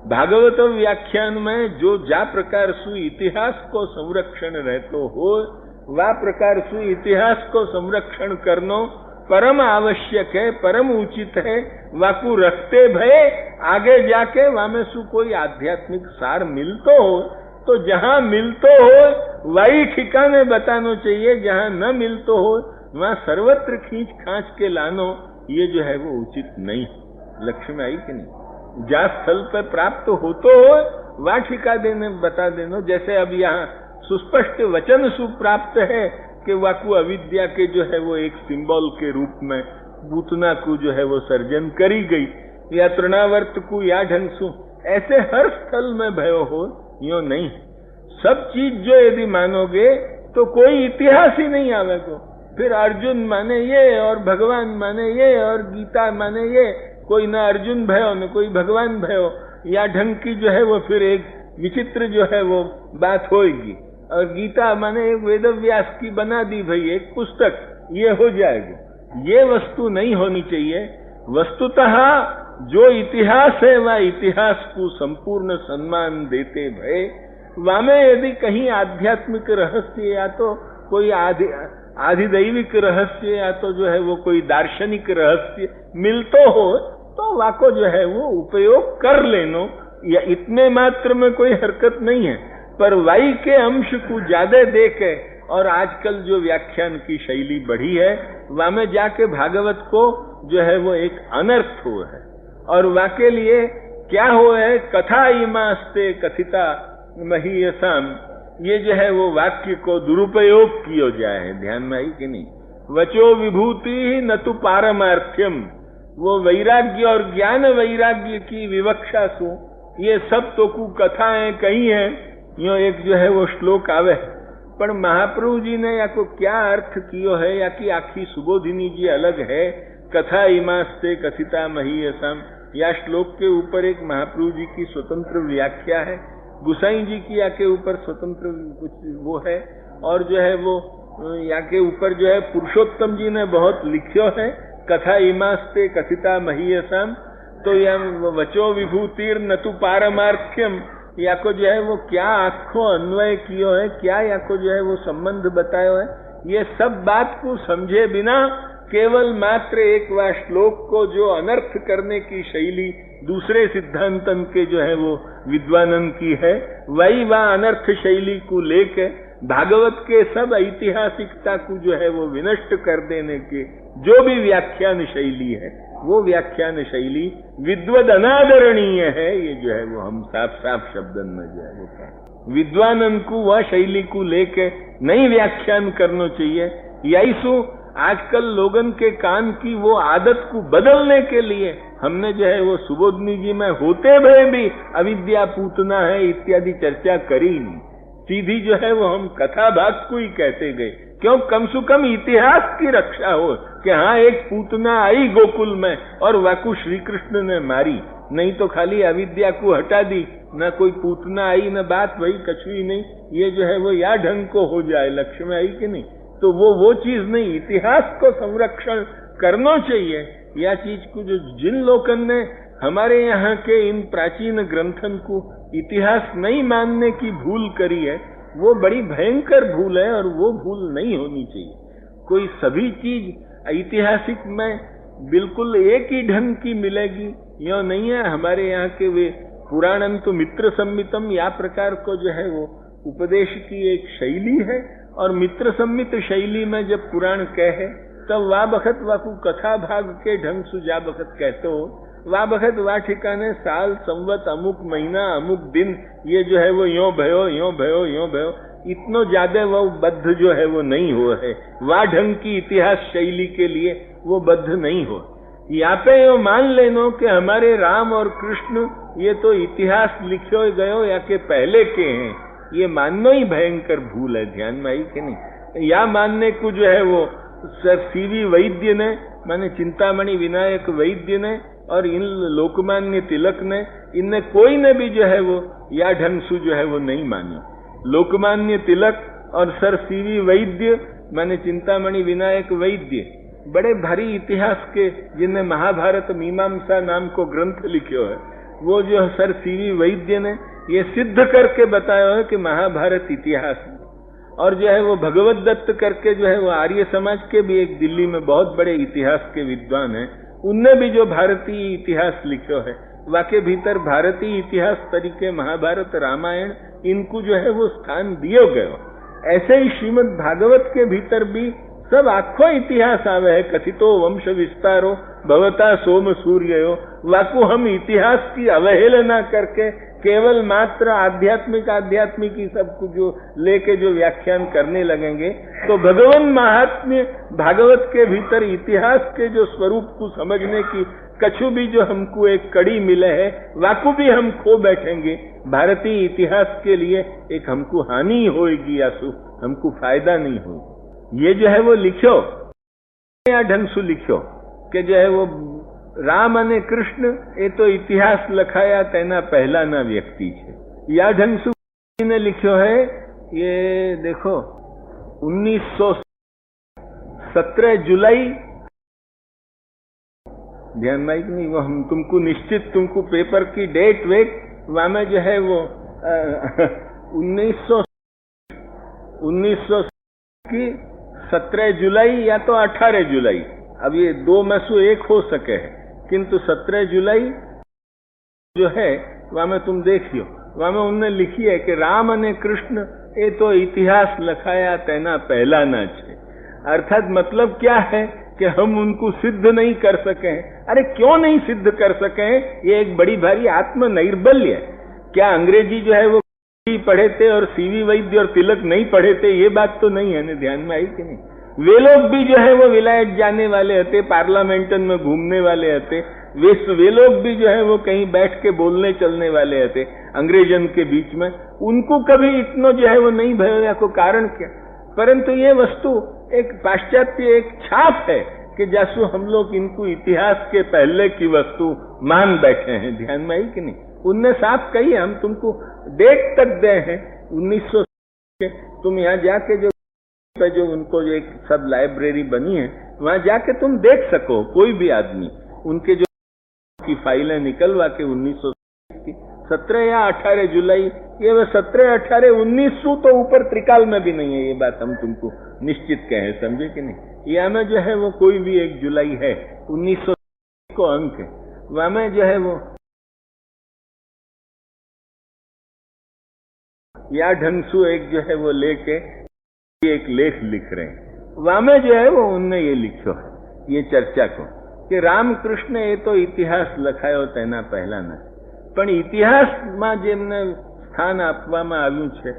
भागवत व्याख्यान में जो जा प्रकार सु इतिहास को संरक्षण रहतो हो वा प्रकार सु इतिहास को संरक्षण करनो परम आवश्यक है, परम उचित है। वाकू रखते भय आगे जाके वामे सु कोई आध्यात्मिक सार मिलतो हो तो जहां मिलतो हो वही ठिकाने बतानो चाहिए, जहां न मिलतो हो वहां सर्वत्र खींच खांच के लानो ये जो है वो उचित नहीं। लक्ष्य में आई कि नहीं? जहाँ स्थल पर प्राप्त होतो हो वह ठिका देने बता देनो। जैसे अब यहाँ सुस्पष्ट वचन सुप्राप्त है कि वाकु अविद्या के जो है वो एक सिंबल के रूप में पूतना को जो है वो सर्जन करी गई, या तृणावर्त को या ढंग सु ऐसे हर स्थल में भयो हो यो नहीं। सब चीज जो यदि मानोगे तो कोई इतिहास ही नहीं आवेगा। फिर अर्जुन माने ये और भगवान माने ये और गीता माने ये, कोई ना अर्जुन भयो न कोई भगवान भयो, या ढंग की जो है वो फिर एक विचित्र जो है वो बात होगी। और गीता माने एक वेद व्यास की बना दी भाई एक पुस्तक, ये हो जाएगी। ये वस्तु नहीं होनी चाहिए। वस्तुतः जो इतिहास है वह इतिहास को संपूर्ण सम्मान देते भय वामे यदि कहीं आध्यात्मिक रहस्य या तो कोई आधिदैविक रहस्य या तो जो है वो कोई दार्शनिक रहस्य मिलतो हो तो वाको जो है वो उपयोग कर लेनो, या इतने मात्र में कोई हरकत नहीं है। पर वाई के अंश को ज्यादा देके और आजकल जो व्याख्यान की शैली बढ़ी है वामे जाके भागवत को जो है वो एक अनर्थ हो है। और वाके लिए क्या हो है, कथा इमास्ते कथिता महीयसाम, ये जो है वो वाक्य को दुरुपयोग किया जाए है। ध्यान में आई कि नहीं? वचो विभूति न तो पारमार्थ्यम, वो वैराग्य और ज्ञान वैराग्य की विवक्षा सु ये सब तो कु कथाएं कही है। यो एक जो है वो श्लोक आवे, पर महाप्रभु जी ने या को क्या अर्थ कियो है या कि आखी सुबोधिनी जी अलग है। कथा इमास्ते कथिता महीयसाम या श्लोक के ऊपर एक महाप्रभु जी की स्वतंत्र व्याख्या है, गुसाई जी की या के ऊपर स्वतंत्र कुछ वो है, और जो है वो या के ऊपर जो है पुरुषोत्तम जी ने बहुत लिखियो है कथा इमास्ते कथिता महीयसाम। तो या वचो विभूतिर न तु पारमार्थ्यम, या को जो है वो क्या आंखों अन्वय कियो है, क्या या को जो है वो संबंध बतायो है, ये सब बात को समझे बिना केवल मात्र एक वा श्लोक को जो अनर्थ करने की शैली दूसरे सिद्धांतन के जो है वो विद्वानन की है, वही वह अनर्थ शैली को लेके भागवत के सब ऐतिहासिकता को जो है वो विनष्ट कर देने के जो भी व्याख्यान शैली है वो व्याख्यान शैली विद्वद अनादरणीय है। ये जो है वो हम साफ साफ शब्दन में जो है वो कहें, विद्वानन को वह शैली को लेके नहीं व्याख्यान करना चाहिए। यही सु आजकल लोगन के कान की वो आदत को बदलने के लिए हमने जो है वो सुबोधनी जी में होते हुए भी अविद्या पूतना है इत्यादि चर्चा करी नहीं, सीधी जो है वो हम कथा भाग को ही कहते गए। क्यों? कम से कम इतिहास की रक्षा हो कि हाँ एक पूतना आई गोकुल में और वाकु श्री कृष्ण ने मारी, नहीं तो खाली अविद्या को हटा दी, न कोई पूतना आई न बात वही कछुई नहीं, ये जो है वो या ढंग को हो जाए। लक्ष्य में आई कि नहीं? तो वो चीज नहीं, इतिहास को संरक्षण करना चाहिए। या चीज को जो जिन लोगों ने हमारे यहाँ के इन प्राचीन ग्रंथन को इतिहास नहीं मानने की भूल करी है वो बड़ी भयंकर भूल है और वो भूल नहीं होनी चाहिए। कोई सभी चीज ऐतिहासिक में बिल्कुल एक ही ढंग की मिलेगी यो नहीं है। हमारे यहाँ के वे पुराणम तो मित्र सम्मितम या प्रकार को जो है वो उपदेश की एक शैली है, और मित्र सम्मित शैली में जब पुराण कहे तब वा बखत वाकू कथा भाग के ढंग से जा बखत कहते हो, वा बखत वा ठिकाने साल संवत अमुक महीना अमुक दिन ये जो है वो यो भयो यो भयो यो भयो, इतनो ज्यादा वो बद्ध जो है वो नहीं हो है। वा ढंग की इतिहास शैली के लिए वो बद्ध नहीं हो। यहाँ पे यो मान लेनो कि हमारे राम और कृष्ण ये तो इतिहास लिखो गयो या के पहले के हैं, ये मानना ही भयंकर भूल है। ध्यान में आई कि नहीं? या मानने को जो है वो सर सीवी वैद्य ने माने चिंतामणि विनायक वैद्य ने और इन लोकमान्य तिलक ने, इनने कोई ने भी जो है वो या ढंग से जो है वो नहीं मानी। लोकमान्य तिलक और सर सीवी वैद्य माने चिंतामणि विनायक वैद्य बड़े भारी इतिहास के, जिनने महाभारत मीमांसा नाम को ग्रंथ लिखो है, वो जो सर सीवी वैद्य ने ये सिद्ध करके बताया है कि महाभारत इतिहास है। और जो है वो भगवत दत्त करके जो है वो आर्य समाज के भी एक दिल्ली में बहुत बड़े इतिहास के विद्वान हैं, उनने भी जो भारतीय इतिहास लिखो है, वाके भीतर भारतीय इतिहास तरीके महाभारत रामायण इनको जो है वो स्थान दियो गयो। ऐसे ही श्रीमद् भागवत के भीतर भी सब आखो इतिहास आवे है। कथितो वंश विस्तारो भवता सोम सूर्यो, वाकु हम इतिहास की अवहेलना करके केवल मात्र आध्यात्मिक ही सब कुछ जो लेके जो व्याख्यान करने लगेंगे तो भगवान महात्म्य भागवत के भीतर इतिहास के जो स्वरूप को समझने की कछु भी जो हमको एक कड़ी मिले है, वाकु भी हम खो बैठेंगे। भारतीय इतिहास के लिए एक हमको हानि होगी या हमको फायदा नहीं होगा। ये जो है वो लिखो या ढंग से लिखो कि जो है वो राम अने कृष्ण ए तो इतिहास लखाया तेना पहला ना व्यक्ति है। या ढंग से ने लिखो है, ये देखो 1917 जुलाई, ध्यान में नहीं, वो हम तुमको निश्चित तुमको पेपर की डेट वेट वहां में जो है वो 1900 की 17 जुलाई या तो 18 जुलाई, अब ये दो में से एक हो सके है, किंतु 17 जुलाई जो है वहां में तुम देखियो, वहां में उन्होंने लिखी है कि राम अने कृष्ण ये तो इतिहास लखाया तेना पहला ना छे। अर्थात मतलब क्या है कि हम उनको सिद्ध नहीं कर सके हैं। अरे क्यों नहीं सिद्ध कर सके हैं? ये एक बड़ी भारी आत्म नैर्बल्य है। क्या अंग्रेजी जो है वो पढ़े थे और सीवी वैद्य और तिलक नहीं पढ़े थे? ये बात तो नहीं है ना, ध्यान में आई कि नहीं? वे लोग भी जो है वो विलायत जाने वाले होते, पार्लियामेंटन में घूमने वाले होते, वे लोग भी जो है वो कहीं बैठ के बोलने चलने वाले होते अंग्रेजन के बीच में। उनको कभी इतना जो है वो नहीं भया को कारण क्या? परंतु ये वस्तु एक पाश्चात्य एक छाप है कि जैसो हम लोग इनको इतिहास के पहले की वस्तु मान बैठे हैं। ध्यान में आई कि नहीं? उनने साफ कही, हम तुमको डेट तक दे हैं 1900 के, तुम यहाँ जाके जो उनको जो एक सब लाइब्रेरी बनी है वहां जाके तुम देख सको, कोई भी आदमी उनके जो की फाइलें निकलवा के 1917 या 18 जुलाई, ये वो 17, 18, 1900 तो ऊपर त्रिकाल में भी नहीं है। ये बात हम तुमको निश्चित कहें, समझे कि नहीं? या में जो है वो कोई भी 1 जुलाई है 1900 को अंक है, वहां में जो है वो या ढंगसू एक जो है वो लेके एक लेख लिख रहे हैं, वहां में जो है वो उनने ये लिखो है ये चर्चा को कि राम कृष्ण ये तो इतिहास लखायो तेना पहला ना, पण इतिहास में जेमने स्थान आपवामां आव्युं छे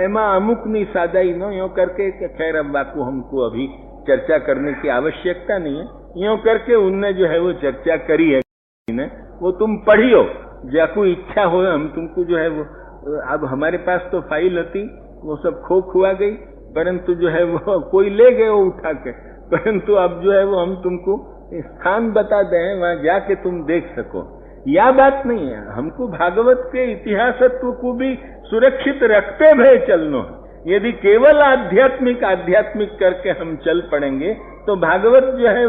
एमां अमुकनी सादाई नो यो करके कि खैर अब बाकू हमको अभी चर्चा करने की आवश्यकता नहीं है, यो करके उनने जो है वो चर्चा करी है, वो तुम पढ़ियो, जाकू इच्छा हो हम तुमको जो है वो, अब हमारे पास तो फाइल होती वो सब खो खुआ गई, परंतु जो है वो कोई ले गए वो उठा के, परंतु अब जो है वो हम तुमको स्थान बता दें, वहां जाके तुम देख सको। यह बात नहीं है, हमको भागवत के इतिहासत्व को भी सुरक्षित रखते हुए चलना है। यदि केवल आध्यात्मिक करके हम चल पड़ेंगे तो भागवत जो है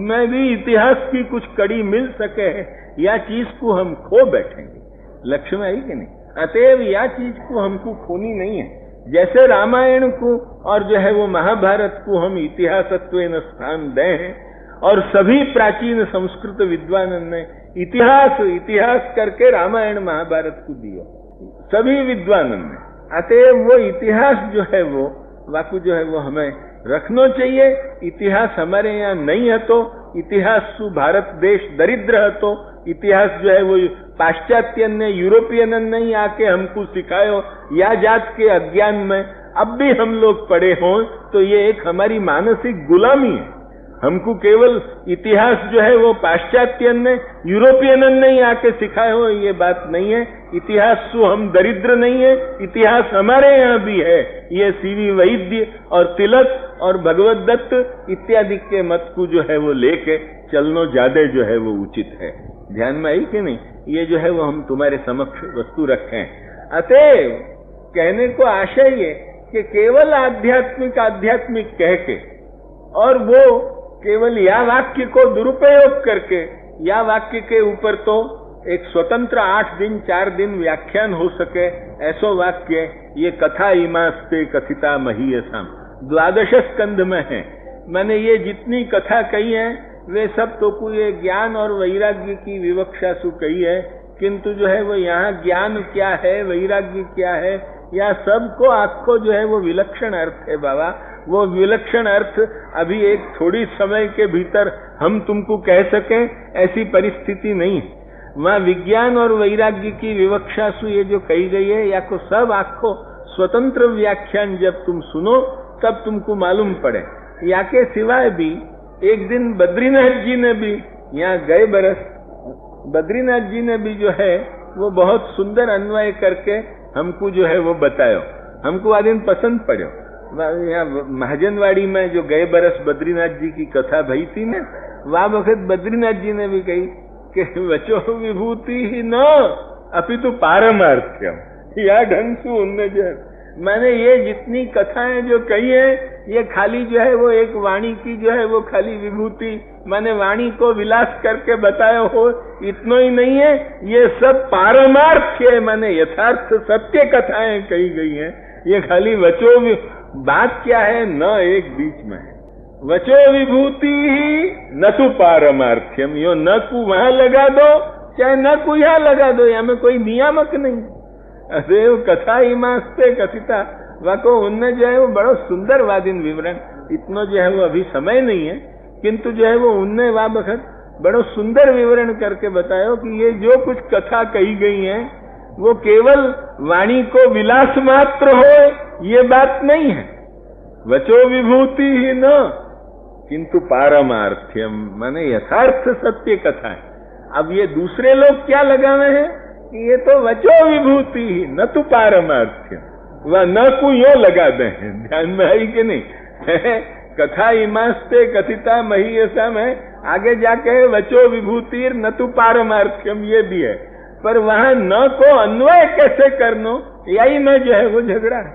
में भी इतिहास की कुछ कड़ी मिल सके है, या चीज को हम खो बैठेंगे। लक्ष्य में आई कि नहीं? अतएव यह चीज को हमको खोनी नहीं है। जैसे रामायण को और जो है वो महाभारत को हम इतिहासत्व स्थान दें हैं, और सभी प्राचीन संस्कृत विद्वान ने इतिहास करके रामायण महाभारत को दिया, सभी विद्वान ने। अतएव वो इतिहास जो है वो वाकु जो है वो हमें रखना चाहिए। इतिहास हमारे यहाँ नहीं है तो इतिहास सु भारत देश दरिद्र है तो इतिहास जो है वो पाश्चात्यन ने यूरोपियन ने ही आके हमको सिखायो, या जात के अज्ञान में अब भी हम लोग पड़े हों तो ये एक हमारी मानसिक गुलामी है। हमको केवल इतिहास जो है वो पाश्चात्यन ने यूरोपियन ने ही आके सिखाए हो, ये बात नहीं है। इतिहास सु हम दरिद्र नहीं है, इतिहास हमारे यहाँ भी है। ये सीवी वैद्य और तिलक और भगवत दत्त इत्यादि के मत को जो है वो लेके चलना ज्यादा जो है वो उचित है। ध्यान में आई कि नहीं? ये जो है वो हम तुम्हारे समक्ष वस्तु रखें। अतएव कहने को आशय ये कि केवल आध्यात्मिक कह के और वो केवल या वाक्य को दुरुपयोग करके, या वाक्य के ऊपर तो एक स्वतंत्र 8 दिन 4 दिन व्याख्यान हो सके ऐसो वाक्य ये कथा इमास्ते कथिता महीयसाम 12 स्कंध में है। मैंने ये जितनी कथा कही है वे सब तो ये ज्ञान और वैराग्य की विवक्षा सु कही है, किंतु जो है वो यहाँ ज्ञान क्या है, वैराग्य क्या है, या सबको आपको जो है वो विलक्षण अर्थ है बाबा। वो विलक्षण अर्थ अभी एक थोड़ी समय के भीतर हम तुमको कह सकें ऐसी परिस्थिति नहीं है। वहाँ विज्ञान और वैराग्य की विवक्षा सु ये जो कही गई है या को सब आपको स्वतंत्र व्याख्यान जब तुम सुनो तब तुमको मालूम पड़े। या के सिवाय भी एक दिन बद्रीनाथ जी ने भी यहाँ गए बरस बद्रीनाथ जी ने भी जो है वो बहुत सुंदर अन्वय करके हमको जो है वो बतायो, हमको आ दिन पसंद पड़ो। यहाँ महाजनवाड़ी में जो गए बरस बद्रीनाथ जी की कथा भई थी ने, वह वक्त बद्रीनाथ जी ने भी कही कि वचो विभूति ही न अपितु पारमार्थ्यम, या ढंग से उनने जो मैंने ये जितनी कथाएं जो कही है ये खाली जो है वो एक वाणी की जो है वो खाली विभूति, मैंने वाणी को विलास करके बताया हो इतना ही नहीं है, ये सब पारमार्थ्य है, मैंने यथार्थ सत्य कथाएं कही गई हैं। ये खाली वचो बात क्या है न एक बीच में है, वचो विभूति ही न तो पारमार्थ्यम, यो न को वहां लगा दो चाहे न को यहाँ लगा दो, या में कोई नियामक नहीं। अरे कथा इमास्ते कथिता वाको उनने जो है वो बड़ा सुंदर वादिन विवरण, इतना जो है वो अभी समय नहीं है, किंतु जो है वो उनने वह बखत बड़ा सुंदर विवरण करके बतायो कि ये जो कुछ कथा कही गई है वो केवल वाणी को विलास मात्र हो ये बात नहीं है। वचो विभूति ही न किंतु पारमार्थ्यम, माने यथार्थ सत्य कथा है। अब ये दूसरे लोग क्या लगावे हैं कि ये तो वचो विभूति ही न तो पारमार्थ्यम, वह न को यो लगा दे, ध्यान में आई कि नहीं। कथा इमास्ते कथिता महीयसा में आगे जाके वचो विभूति न तो पारमार्थ्यम ये भी है, पर वहां न को अन्वय कैसे करनो यही में जो है वो झगड़ा है,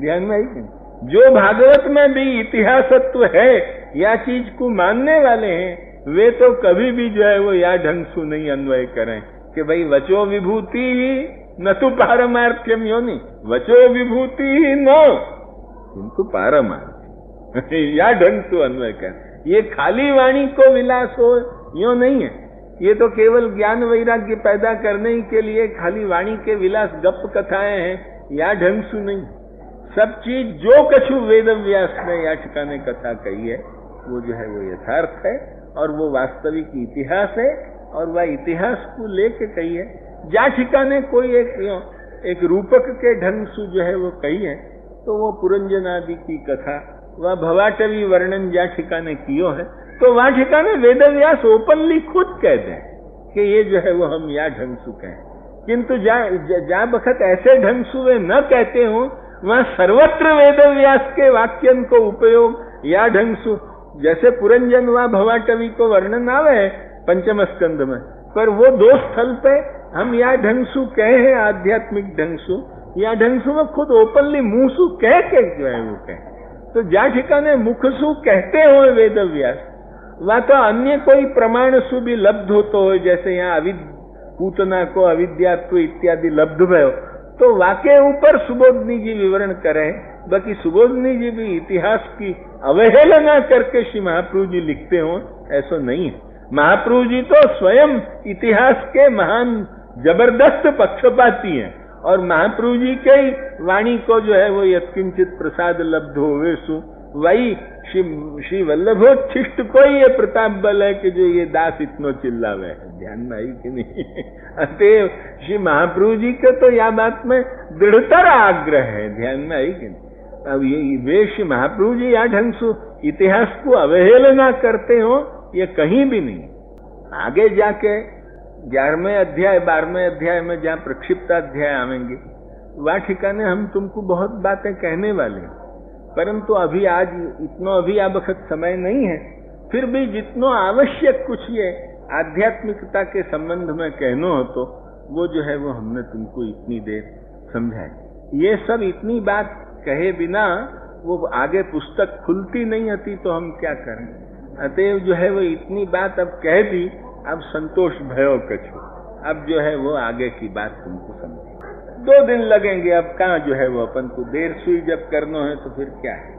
ध्यान में आई कि नहीं। जो भागवत में भी इतिहासत्व है या चीज को मानने वाले हैं वे तो कभी भी जो है वो या ढंग से नहीं अन्वय करें कि भाई वचो विभूति ही न तो पारमार्थ्यम यो नहीं, वचो विभूति ही न किंतु पारमार्थ्य या ढंग से अन्वय कर। ये खाली वाणी को विलास हो यो नहीं है, ये तो केवल ज्ञान वैराग्य पैदा करने ही के लिए खाली वाणी के विलास गप कथाएं हैं, या ढंग से नहीं। सब चीज जो कछु वेद व्यास ने या ठिकाने कथा कही है वो जो है वो यथार्थ है और वो वास्तविक इतिहास है, और वह इतिहास को लेके कही है। जा ठिकाने कोई एक रूपक के ढंग से जो है वो कही है तो वो पुरंजन आदि की कथा वह भवाटवी वर्णन जा ठिकाने कियो है, तो वहां ठिकाने वेदव्यास ओपनली खुद कह दें कि ये जो है वो हम या ढंग से कहें, किंतु जा बखत ऐसे ढंग से वे न कहते हो वहां सर्वत्र वेदव्यास के वाक्यन को उपयोग या ढंग से, जैसे पुरंजन व भवाटवी को वर्णन आवे है पंचम स्कंद में, पर वो 2 स्थल पे हम या ढंग से कहे हैं आध्यात्मिक ढंग से, या ढंग से वो खुद ओपनली मुंह से कह के जो है वो कहे। तो जा ठिकाने मुख सु कहते हो वेदव्यास वह तो अन्य कोई प्रमाण सु भी लब्ध होतो हो, जैसे यहाँ पूतना को अविद्यात्व इत्यादि लब्ध भयो तो वाके ऊपर सुबोधनी जी विवरण करें, बाकी सुबोधनी जी भी इतिहास की अवहेलना करके श्री महाप्रभु जी लिखते हो ऐसा नहीं है। महाप्रभु जी तो स्वयं इतिहास के महान जबरदस्त पक्षपाती हैं, और महाप्रभु जी के ही वाणी को जो है वो यत्किंचित प्रसाद लब्ध होवे सु वही श्री वल्लभोच्छिष्ट को ही ये प्रताप बल है कि जो ये दास इतनो चिल्लावे है, ध्यान में आई कि नहीं। अतएव श्री महाप्रभु जी के तो यह बात में दृढ़तर आग्रह है, ध्यान में आई कि नहीं। अब ये वे श्री महाप्रभु जी या ढंग से इतिहास को अवहेलना करते हो ये कहीं भी नहीं। आगे जाके 11वें अध्याय 12वें अध्याय में जहाँ प्रक्षिप्ताध्याय आवेंगे वह ठिकाने हम तुमको बहुत बातें कहने वाले हैं, परंतु अभी आज इतना अभी आ वक्त समय नहीं है। फिर भी जितना आवश्यक कुछ ये आध्यात्मिकता के संबंध में कहना हो तो वो जो है वो हमने तुमको इतनी देर समझाई। ये सब इतनी बात कहे बिना वो आगे पुस्तक खुलती नहीं आती तो हम क्या करें। अतएव जो है वो इतनी बात अब कह दी, अब संतोष भयो कछु। अब जो है वो आगे की बात तुमको समझ 2 दिन लगेंगे। अब कहाँ जो है वो अपन को देर सुई जब करना है तो फिर क्या है।